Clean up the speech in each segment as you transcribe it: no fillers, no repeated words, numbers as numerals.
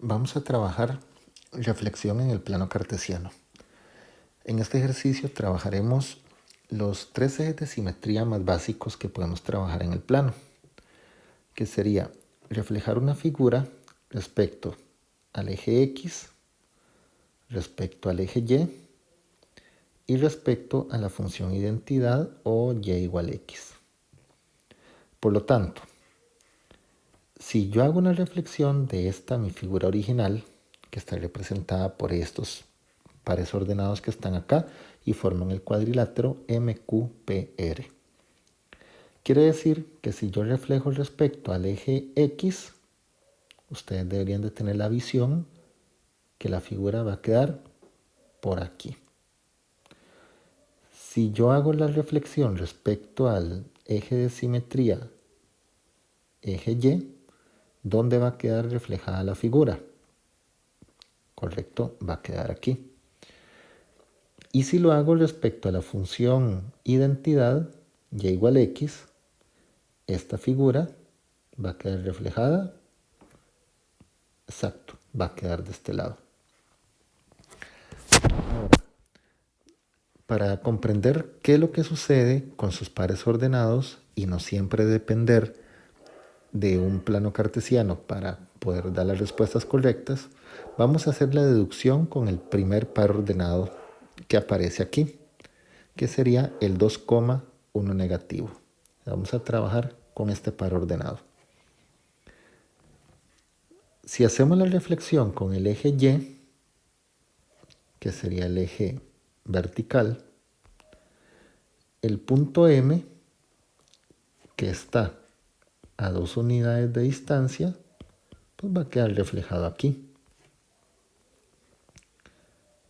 Vamos a trabajar reflexión en el plano cartesiano. En este ejercicio trabajaremos los tres ejes de simetría más básicos que podemos trabajar en el plano, que sería reflejar una figura respecto al eje X, respecto al eje Y y respecto a la función identidad o Y igual X. Por lo tanto, si yo hago una reflexión de esta mi figura original, que está representada por estos pares ordenados que están acá y forman el cuadrilátero MQPR. Quiere decir que si yo reflejo respecto al eje X, ustedes deberían de tener la visión que la figura va a quedar por aquí. Si yo hago la reflexión respecto al eje de simetría, eje Y, ¿dónde va a quedar reflejada la figura? Correcto, va a quedar aquí. Y si lo hago respecto a la función identidad, y igual x, esta figura va a quedar reflejada, exacto, va a quedar de este lado. Ahora, para comprender qué es lo que sucede con sus pares ordenados y no siempre depender de un plano cartesiano para poder dar las respuestas correctas, vamos a hacer la deducción con el primer par ordenado que aparece aquí, que sería el 2,1 negativo. Vamos a trabajar con este par ordenado. Si hacemos la reflexión con el eje Y, que sería el eje vertical, el punto M, que está a 2 unidades de distancia, pues va a quedar reflejado aquí.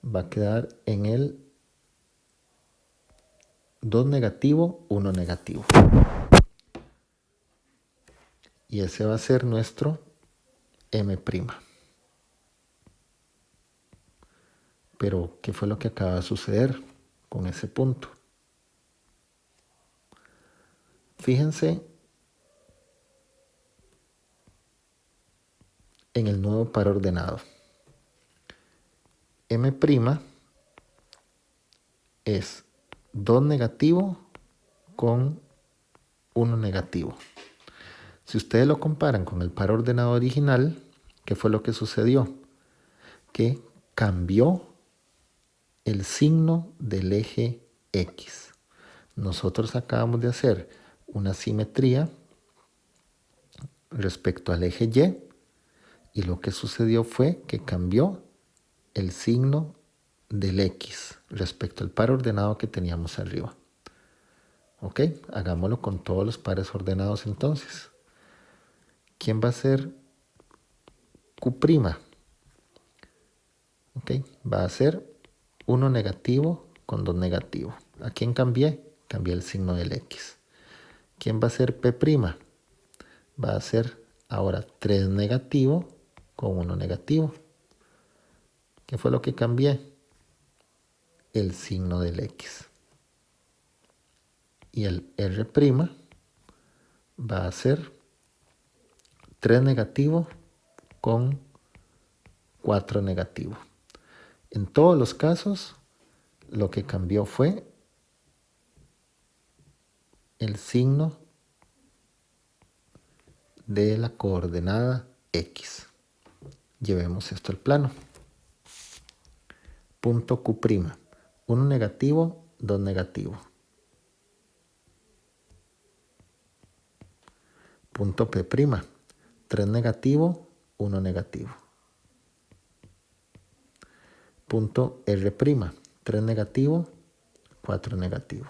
Va a quedar en el 2 negativo, 1 negativo. Y ese va a ser nuestro M'. Pero, ¿qué fue lo que acaba de suceder con ese punto? Fíjense en el nuevo par ordenado. M' es 2 negativo con 1 negativo. Si ustedes lo comparan con el par ordenado original, ¿qué fue lo que sucedió? Que cambió el signo del eje X. Nosotros acabamos de hacer una simetría respecto al eje Y lo que sucedió fue que cambió el signo del X respecto al par ordenado que teníamos arriba. Ok, hagámoslo con todos los pares ordenados entonces. ¿Quién va a ser Q'? Ok, va a ser 1 negativo con 2 negativo. ¿A quién cambié? Cambié el signo del X. ¿Quién va a ser P'? Va a ser ahora 3 negativo con 1 negativo. ¿Qué fue lo que cambié? El signo del X. Y el R' va a ser 3 negativo con 4 negativo. En todos los casos, lo que cambió fue el signo de la coordenada X. Llevemos esto al plano. Punto Q'. 1 negativo, 2 negativo. Punto P'. 3 negativo, 1 negativo. Punto R'. 3 negativo, 4 negativo.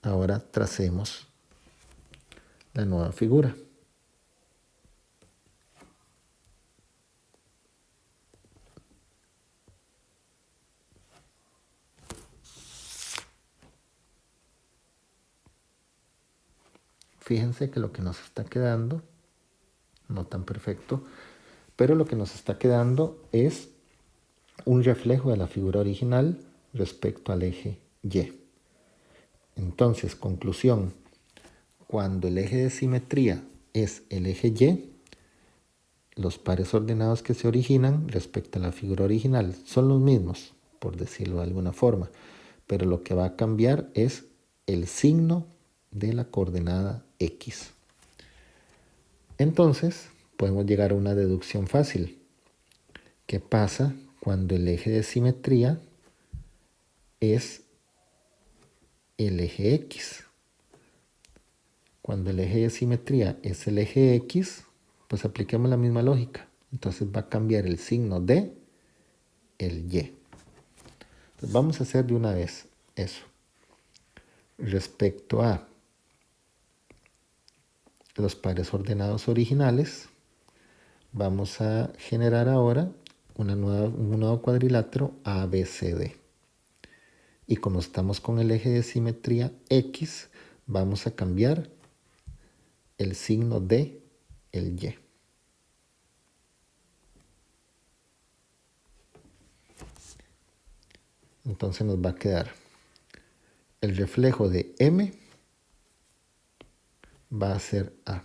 Ahora tracemos la nueva figura. Fíjense que lo que nos está quedando, no tan perfecto, pero lo que nos está quedando es un reflejo de la figura original respecto al eje Y. Entonces, conclusión, cuando el eje de simetría es el eje Y, los pares ordenados que se originan respecto a la figura original son los mismos, por decirlo de alguna forma, pero lo que va a cambiar es el signo de la coordenada X. Entonces, podemos llegar a una deducción fácil. ¿Qué pasa cuando el eje de simetría es el eje X? Cuando el eje de simetría es el eje X, pues apliquemos la misma lógica. Entonces va a cambiar el signo de el Y. Entonces vamos a hacer de una vez eso. Respecto a los pares ordenados originales, vamos a generar ahora un nuevo cuadrilátero ABCD. Y como estamos con el eje de simetría X, vamos a cambiar el signo de el Y. Entonces nos va a quedar el reflejo de M va a ser A.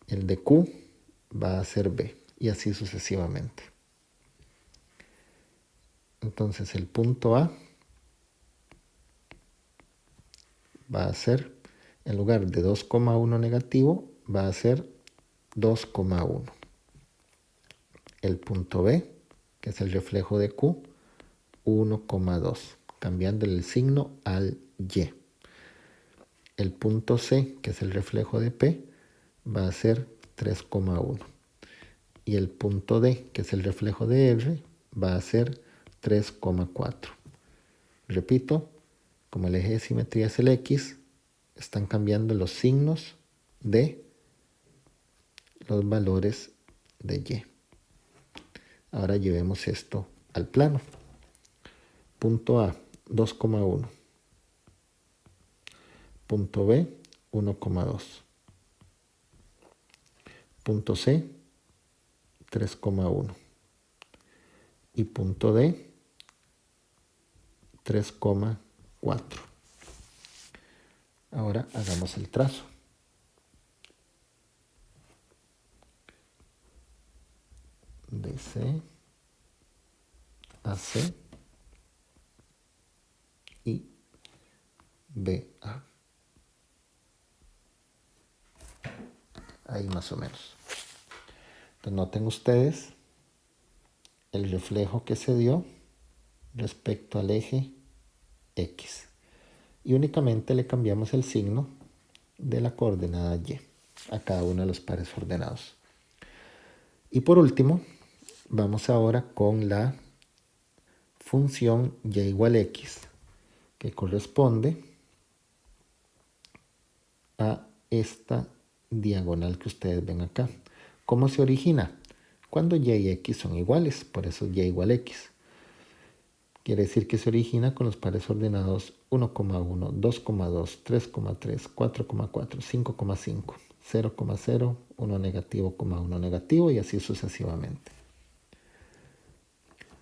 El de Q va a ser B. Y así sucesivamente. Entonces el punto A va a ser, en lugar de 2,1 negativo, va a ser 2,1. El punto B, que es el reflejo de Q, 1,2, cambiándole el signo al Y. El punto C, que es el reflejo de P, va a ser 3,1. Y el punto D, que es el reflejo de R, va a ser 3,4. Repito, como el eje de simetría es el X, están cambiando los signos de los valores de Y. Ahora llevemos esto al plano. Punto A, 2,1. Punto B, 1,2. Punto C, 3,1. Y punto D, 3,4. Ahora hagamos el trazo. DC, AC y BA. Ahí más o menos. Entonces noten ustedes el reflejo que se dio respecto al eje X. Y únicamente le cambiamos el signo de la coordenada Y a cada uno de los pares ordenados. Y por último, vamos ahora con la función Y igual X, que corresponde a esta diagonal que ustedes ven acá. ¿Cómo se origina? Cuando Y y X son iguales, por eso Y igual X. Quiere decir que se origina con los pares ordenados 1,1, 2,2, 3,3, 4,4, 5,5, 0,0, 1 negativo, 1 negativo y así sucesivamente.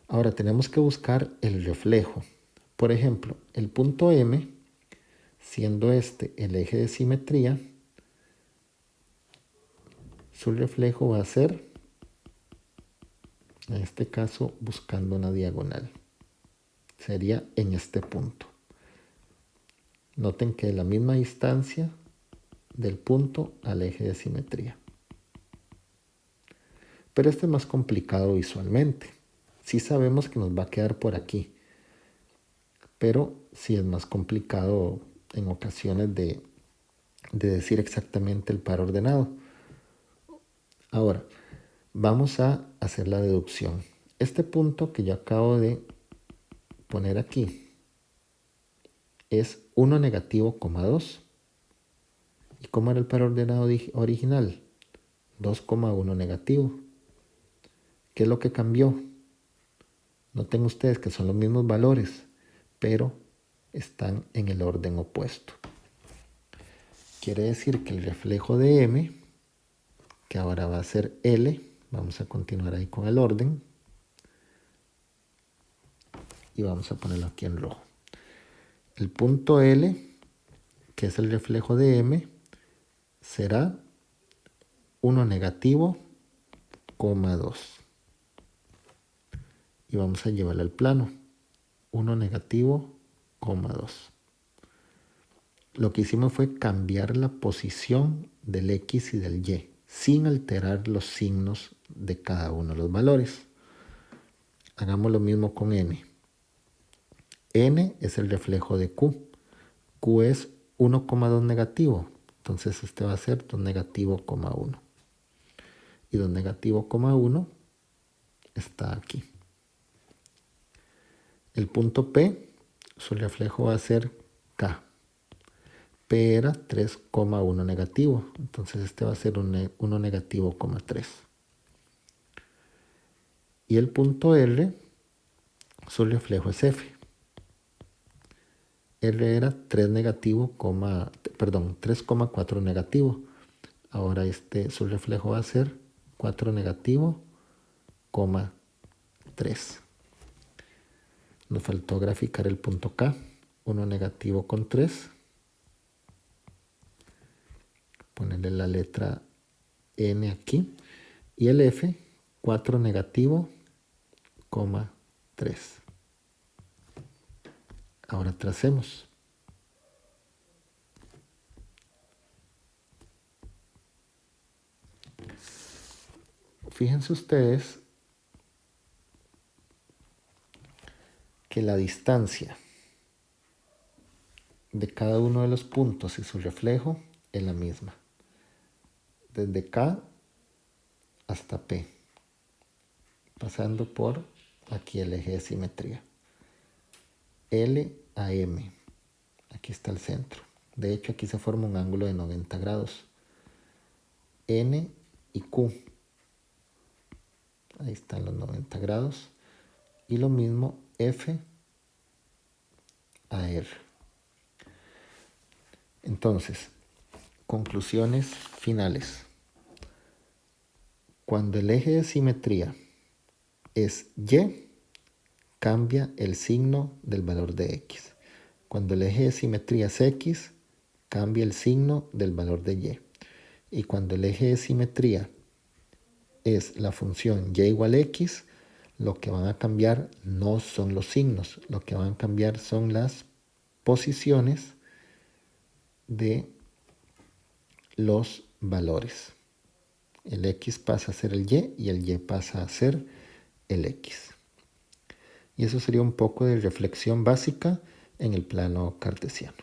Ahora tenemos que buscar el reflejo. Por ejemplo, el punto M, siendo este el eje de simetría, su reflejo va a ser, en este caso, buscando una diagonal. Sería en este punto. Noten que es la misma distancia del punto al eje de simetría. Pero este es más complicado visualmente. Sí sabemos que nos va a quedar por aquí, pero sí es más complicado en ocasiones de decir exactamente el par ordenado. Ahora, vamos a hacer la deducción. Este punto que yo acabo de poner aquí es 1 negativo, 2. ¿Y cómo era el par ordenado original? 2,1 negativo. ¿Qué es lo que cambió? Noten ustedes que son los mismos valores, pero están en el orden opuesto. Quiere decir que el reflejo de M, que ahora va a ser L, vamos a continuar ahí con el orden, y vamos a ponerlo aquí en rojo. El punto L, que es el reflejo de M, será 1 negativo, 2. Y vamos a llevarla al plano. 1 negativo, 2. Lo que hicimos fue cambiar la posición del X y del Y, sin alterar los signos de cada uno de los valores. Hagamos lo mismo con N. N es el reflejo de Q. Q es 1,2 negativo. Entonces este va a ser 2 negativo, 1. Y 2 negativo, 1 está aquí. El punto P, su reflejo va a ser K. P era 3,1 negativo. Entonces este va a ser 1 negativo, 3. Y el punto R, su reflejo es F. R era 3 negativo, 3,4 negativo. Ahora su reflejo va a ser 4 negativo, 3. Nos faltó graficar el punto K. 1 negativo con 3. Ponerle la letra N aquí. Y el F, 4 negativo, 3. Ahora tracemos. Fíjense ustedes que la distancia de cada uno de los puntos y su reflejo es la misma. Desde K hasta P, pasando por aquí el eje de simetría. L a M, aquí está el centro. De hecho, aquí se forma un ángulo de 90 grados. N y Q, ahí están los 90 grados. Y lo mismo F a R. Entonces, conclusiones finales. Cuando el eje de simetría es Y, cambia el signo del valor de X. Cuando el eje de simetría es X, cambia el signo del valor de Y. Y cuando el eje de simetría es la función Y igual a X, lo que van a cambiar no son los signos, lo que van a cambiar son las posiciones de los valores. El X pasa a ser el Y el Y pasa a ser el X. Y eso sería un poco de reflexión básica en el plano cartesiano.